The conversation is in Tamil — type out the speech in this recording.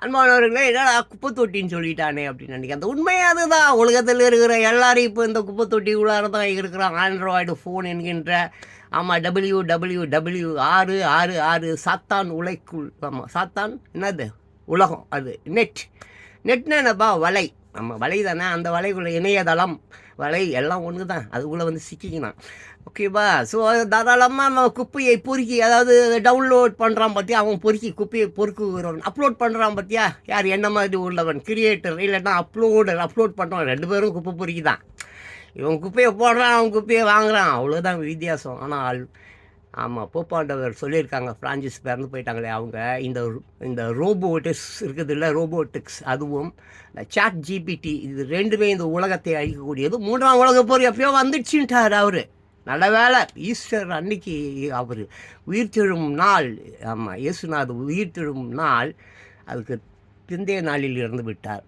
அன்பானவர்களே, என்னடா குப்பை தொட்டின்னு சொல்லிட்டானே அப்படின்னு நினைக்கிறேன். அந்த உண்மையே அதுதான். உலகத்தில் இருக்கிற எல்லாரும் இப்போ இந்த குப்பை தொட்டி உள்ளார தான் இருக்கிறான். ஆண்ட்ராய்டு ஃபோன் என்கின்ற ஆமாம் WWW 666 சாத்தான் உலைக்குள். ஆமாம், சாத்தான் என்னது உலகம், அது நெட்னா என்னப்பா, வலை. நம்ம வலை தானே, அந்த வலைக்குள்ளே இணையதளம் வலை எல்லாம் ஒன்று தான். அதுக்குள்ளே வந்து சிக்கிக்கணும். ஓகேவா? ஸோ தாராளமாக நம்ம குப்பையை பொறுக்கி, அதாவது டவுன்லோட் பண்ணுறான் பார்த்தியா, அவன் பொறுக்கி குப்பையை பொறுக்குகிறவன். அப்லோட் பண்ணுறான் பார்த்தியா, யார் என்ன மாதிரி உள்ளவன், கிரியேட்டர் இல்லைன்னா அப்லோட் பண்ணுறான். 2 பேரும் குப்பை பொறுக்கி தான். இவன் குப்பையை போடுறான், அவன் குப்பையை வாங்குறான், அவ்வளோதான் வித்தியாசம். ஆனால் ஆமாம், போப்பாண்டவர் சொல்லியிருக்காங்க, ஃப்ரான்சிஸ் பிறந்து போயிட்டாங்களே அவங்க, இந்த ரோபோட்டிக்ஸ் இருக்குது இல்லை, ரோபோட்டிக்ஸ் அதுவும் இந்த சாட் ஜிபிடி, இது 2மே இந்த உலகத்தை அழிக்கக்கூடியது. 3ஆம் உலகப் போர் எப்பயோ வந்துடுச்சுட்டார் அவர். நல்ல வேலை, ஈஸ்டர் அன்னைக்கு அவர் உயிர்த்தெழும் நாள். ஆமாம், இயேசுநாதர் உயிர்த்தெழும் நாள், அதுக்கு பிந்தைய நாளில் இறந்து விட்டார்.